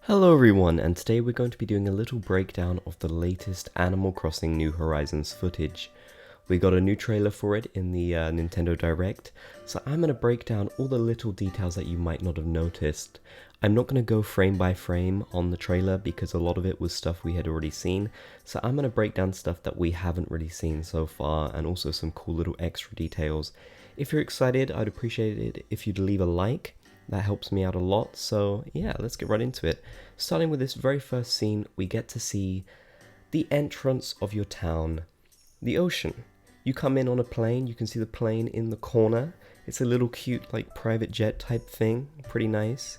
Hello everyone, and today we're going to be doing a little breakdown of the latest Animal Crossing New Horizons footage. We got a new trailer for it in the Nintendo Direct, so I'm going to break down all the little details that you might not have noticed. I'm not going to go frame by frame on the trailer because a lot of it was stuff we had already seen, so I'm going to break down stuff that we haven't really seen so far and also some cool little extra details. If you're excited, I'd appreciate it if you'd leave a like. That helps me out a lot, so yeah, let's get right into it. Starting with this very first scene, we get to see the entrance of your town, the ocean. You come in on a plane, you can see the plane in the corner. It's a little cute, like, private jet type thing, pretty nice.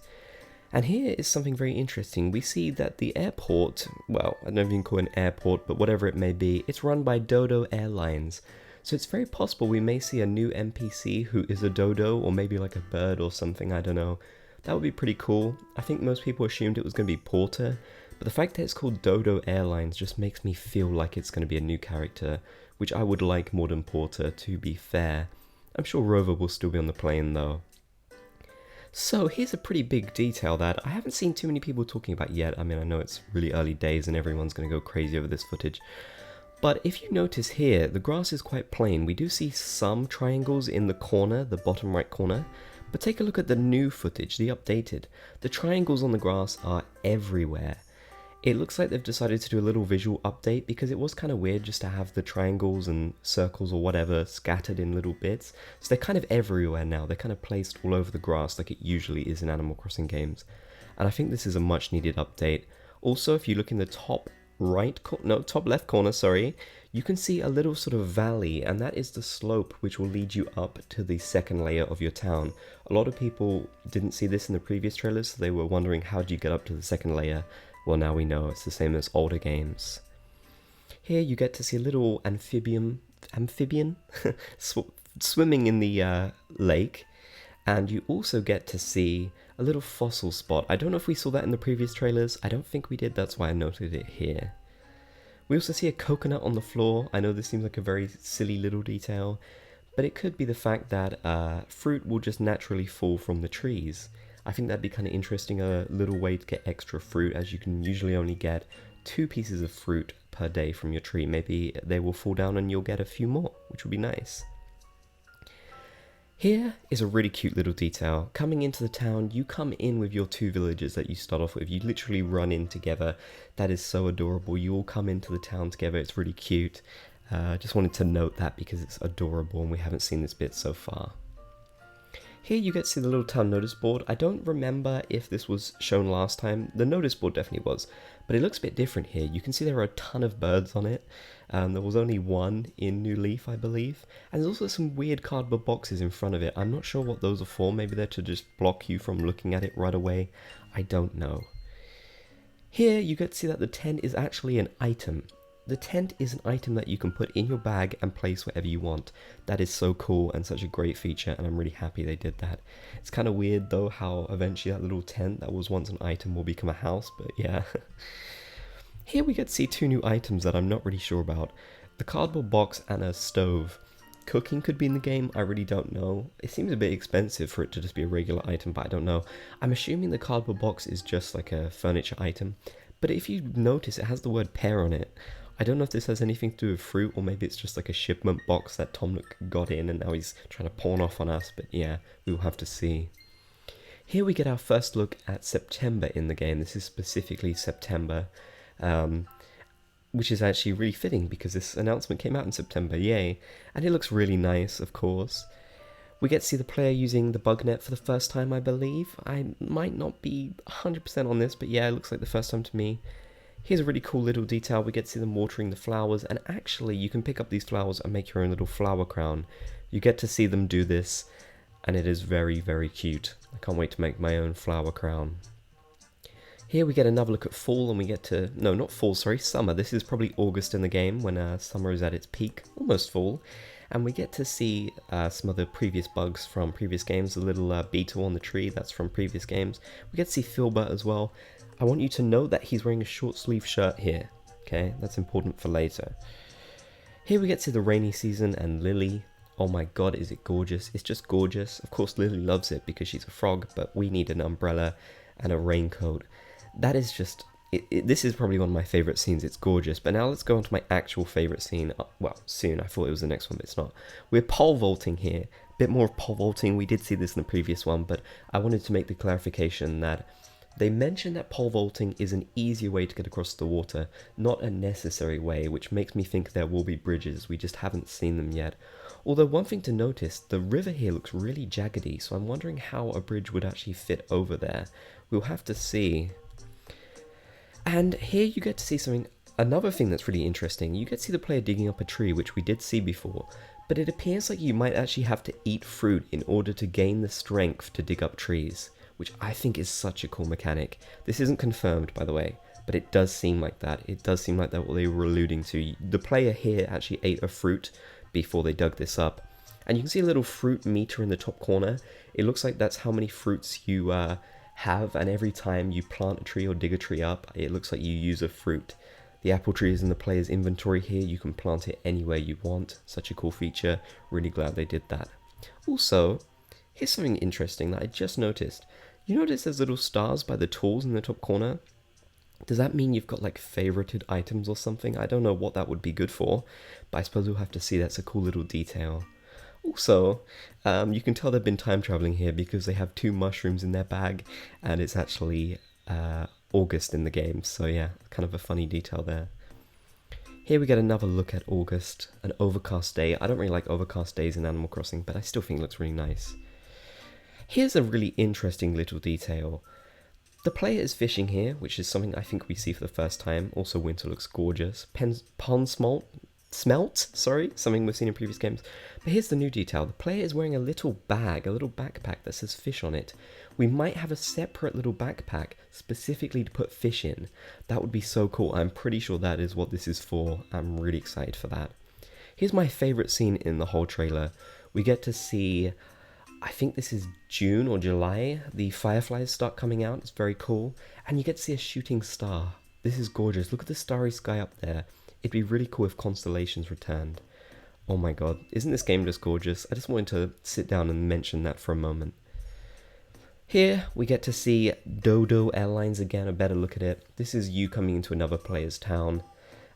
And here is something very interesting. We see that the airport, well, I don't know if you can call it an airport, but whatever it may be, it's run by Dodo Airlines. So it's very possible we may see a new NPC who is a dodo, or maybe like a bird or something, I don't know. That would be pretty cool. I think most people assumed it was going to be Porter, but the fact that it's called Dodo Airlines just makes me feel like it's going to be a new character, which I would like more than Porter, to be fair. I'm sure Rover will still be on the plane though. So here's a pretty big detail that I haven't seen too many people talking about yet. I mean, I know it's really early days and everyone's going to go crazy over this footage. But if you notice here, the grass is quite plain. We do see some triangles in the corner, the bottom right corner. But take a look at the new footage, the updated. The triangles on the grass are everywhere. It looks like they've decided to do a little visual update because it was kind of weird just to have the triangles and circles or whatever scattered in little bits. So they're kind of everywhere now. They're kind of placed all over the grass like it usually is in Animal Crossing games. And I think this is a much needed update. Also, if you look in the top top left corner, sorry, you can see a little sort of valley, and that is the slope which will lead you up to the second layer of your town. A lot of people didn't see this in the previous trailers, so they were wondering how do you get up to the second layer. Well, now we know it's the same as older games. Here you get to see a little amphibian swimming in the lake, and you also get to see a little fossil spot. I don't know if we saw that in the previous trailers. I don't think we did, that's why I noted it here. We also see a coconut on the floor. I know this seems like a very silly little detail, but it could be the fact that fruit will just naturally fall from the trees. I think that'd be kind of interesting, a little way to get extra fruit, as you can usually only get 2 pieces of fruit per day from your tree. Maybe they will fall down and you'll get a few more, which would be nice. Here is a really cute little detail. Coming into the town, you come in with your 2 villagers that you start off with. You literally run in together. That is so adorable. You all come into the town together. It's really cute. Just wanted to note that because it's adorable and we haven't seen this bit so far. Here you get to see the little town notice board. I don't remember if this was shown last time. The notice board definitely was, but it looks a bit different here. You can see there are a ton of birds on it. There was only one in New Leaf, I believe. And there's also some weird cardboard boxes in front of it. I'm not sure what those are for. Maybe they're to just block you from looking at it right away. I don't know. Here you get to see that the tent is actually an item. The tent is an item that you can put in your bag and place wherever you want. That is so cool and such a great feature, and I'm really happy they did that. It's kind of weird though how eventually that little tent that was once an item will become a house, but yeah. Here we get to see 2 new items that I'm not really sure about. The cardboard box and a stove. Cooking could be in the game, I really don't know. It seems a bit expensive for it to just be a regular item, but I don't know. I'm assuming the cardboard box is just like a furniture item, but if you notice it has the word pear on it. I don't know if this has anything to do with fruit, or maybe it's just like a shipment box that Tom Nook got in and now he's trying to pawn off on us, but yeah, we'll have to see. Here we get our first look at September in the game. This is specifically September, which is actually really fitting because this announcement came out in September, yay. And it looks really nice, of course. We get to see the player using the bug net for the first time, I believe. I might not be 100% on this, but yeah, it looks like the first time to me. Here's a really cool little detail. We get to see them watering the flowers, and actually you can pick up these flowers and make your own little flower crown. You get to see them do this, and it is very, very cute. I can't wait to make my own flower crown. Here we get another look at fall, and we get to, no, not fall, sorry, summer. This is probably August in the game when summer is at its peak, almost fall. And we get to see some of the previous bugs from previous games. The little beetle on the tree, that's from previous games. We get to see Filbert as well. I want you to note that he's wearing a short sleeve shirt here, okay? That's important for later. Here we get to the rainy season and Lily. Oh my god, is it gorgeous? It's just gorgeous. Of course, Lily loves it because she's a frog, but we need an umbrella and a raincoat. that is just this is probably one of my favorite scenes. It's gorgeous. But now let's go on to my actual favorite scene. Well, soon. I thought it was the next one, but it's not. We're pole vaulting here. A bit more of pole vaulting. We did see this in the previous one, but I wanted to make the clarification that they mentioned that pole vaulting is an easier way to get across the water, not a necessary way, which makes me think there will be bridges. We just haven't seen them yet. Although one thing to notice, the river here looks really jaggedy, so I'm wondering how a bridge would actually fit over there. We'll have to see. And here you get to see something, another thing that's really interesting. You get to see the player digging up a tree, which we did see before, but it appears like you might actually have to eat fruit in order to gain the strength to dig up trees, which I think is such a cool mechanic. This isn't confirmed, by the way, but it does seem like that. It does seem like that what they were alluding to. The player here actually ate a fruit before they dug this up. And you can see a little fruit meter in the top corner. It looks like that's how many fruits you have, and every time you plant a tree or dig a tree up, it looks like you use a fruit. The apple tree is in the player's inventory here. You can plant it anywhere you want. Such a cool feature. Really glad they did that. Also, here's something interesting that I just noticed. You notice there's little stars by the tools in the top corner? Does that mean you've got like favorited items or something? I don't know what that would be good for, but I suppose we'll have to see. That's a cool little detail. Also, you can tell they've been time traveling here because they have 2 mushrooms in their bag, and it's actually August in the game. So yeah, kind of a funny detail there. Here we get another look at August, an overcast day. I don't really like overcast days in Animal Crossing, but I still think it looks really nice. Here's a really interesting little detail. The player is fishing here, which is something I think we see for the first time. Also, winter looks gorgeous. Pond smelt, something we've seen in previous games. But here's the new detail. The player is wearing a little bag, a little backpack that says fish on it. We might have a separate little backpack specifically to put fish in. That would be so cool. I'm pretty sure that is what this is for. I'm really excited for that. Here's my favorite scene in the whole trailer. We get to see, I think this is June or July, the fireflies start coming out. It's very cool. And you get to see a shooting star. This is gorgeous. Look at the starry sky up there. It'd be really cool if constellations returned. Oh my god, isn't this game just gorgeous? I just wanted to sit down and mention that for a moment. Here we get to see Dodo Airlines again, a better look at it. This is you coming into another player's town,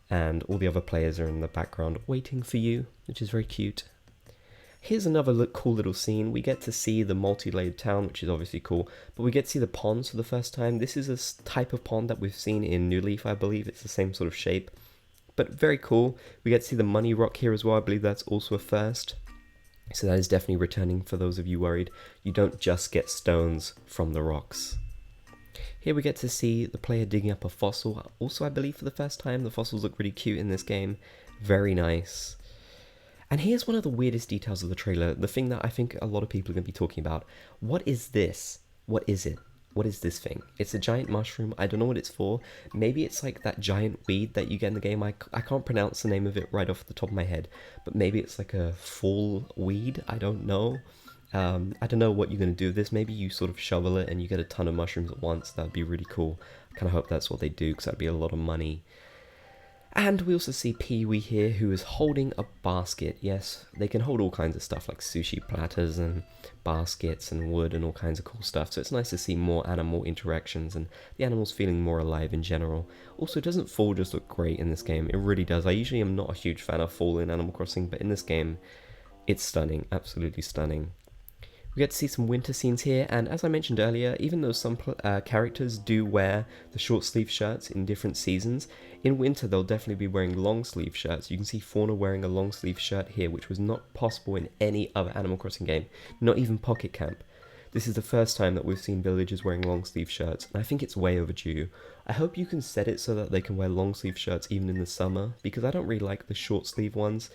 and all the other players are in the background waiting for you, which is very cute. Here's another cool little scene. We get to see the multi-layered town, which is obviously cool, but we get to see the ponds for the first time. This is a type of pond that we've seen in New Leaf, I believe. It's the same sort of shape, but very cool. We get to see the money rock here as well. I believe that's also a first. So that is definitely returning for those of you worried. You don't just get stones from the rocks. Here we get to see the player digging up a fossil. Also, I believe for the first time, the fossils look really cute in this game. Very nice. And here's one of the weirdest details of the trailer. The thing that I think a lot of people are going to be talking about. What is this? What is it? What is this thing? It's a giant mushroom. I don't know what it's for. Maybe it's like that giant weed that you get in the game. I can't pronounce the name of it right off the top of my head. But maybe it's like a fall weed. I don't know. I don't know what you're going to do with this. Maybe you sort of shovel it and you get a ton of mushrooms at once. That'd be really cool. I kind of hope that's what they do, because that'd be a lot of money. And we also see Pee-wee here, who is holding a basket. Yes, they can hold all kinds of stuff like sushi platters and baskets and wood and all kinds of cool stuff. So it's nice to see more animal interactions and the animals feeling more alive in general. Also, doesn't fall just look great in this game? It really does. I usually am not a huge fan of fall in Animal Crossing, but in this game, it's stunning. Absolutely stunning. We get to see some winter scenes here, and as I mentioned earlier, even though some characters do wear the short sleeve shirts in different seasons, in winter they'll definitely be wearing long sleeve shirts. You can see Fauna wearing a long sleeve shirt here, which was not possible in any other Animal Crossing game, not even Pocket Camp. This is the first time that we've seen villagers wearing long sleeve shirts, and I think it's way overdue. I hope you can set it so that they can wear long sleeve shirts even in the summer, because I don't really like the short sleeve ones.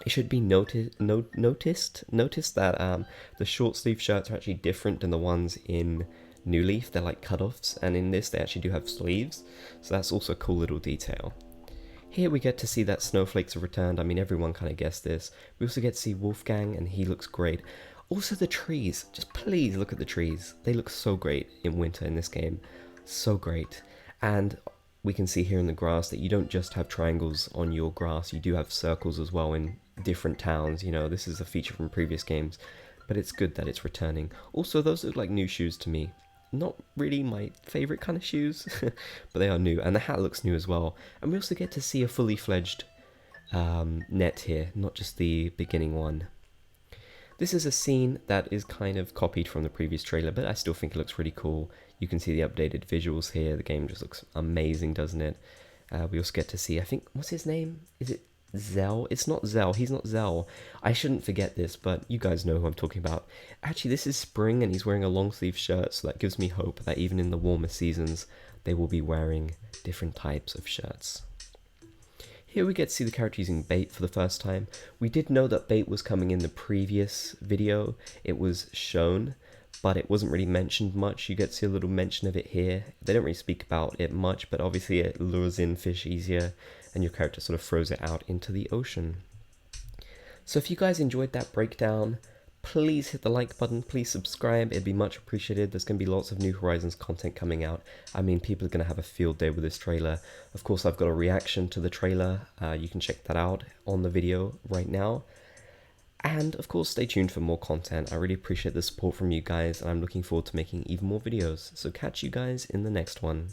It should be noticed that the short sleeve shirts are actually different than the ones in New Leaf. They're like cutoffs, and in this they actually do have sleeves, so that's also a cool little detail. Here we get to see that snowflakes have returned. I mean, everyone kind of guessed this. We also get to see Wolfgang, and he looks great. Also the trees, just please look at the trees. They look so great in winter in this game, so great. And we can see here in the grass that you don't just have triangles on your grass, you do have circles as well in different towns. You know, this is a feature from previous games, but it's good that it's returning. Also, those look like new shoes to me. not really my favorite kind of shoes, but they are new, and the hat looks new as well. And we also get to see a fully fledged net here, not just the beginning one. This is a scene that is kind of copied from the previous trailer, but I still think it looks really cool. You can see the updated visuals here. The game just looks amazing, doesn't it? We also get to see, I think, what's his name? Is it Zell? It's not Zell. He's not Zell. I shouldn't forget this, but you guys know who I'm talking about. Actually, this is spring, and he's wearing a long sleeve shirt, so that gives me hope that even in the warmer seasons, they will be wearing different types of shirts. Here we get to see the character using bait for the first time. We did know that bait was coming in the previous video. It was shown, but it wasn't really mentioned much. You get to see a little mention of it here. They don't really speak about it much, but obviously it lures in fish easier, and your character sort of throws it out into the ocean. So if you guys enjoyed that breakdown, please hit the like button, please subscribe, it'd be much appreciated. There's going to be lots of New Horizons content coming out. I mean, people are going to have a field day with this trailer. Of course, I've got a reaction to the trailer. You can check that out on the video right now. And of course, stay tuned for more content. I really appreciate the support from you guys, and I'm looking forward to making even more videos. So catch you guys in the next one.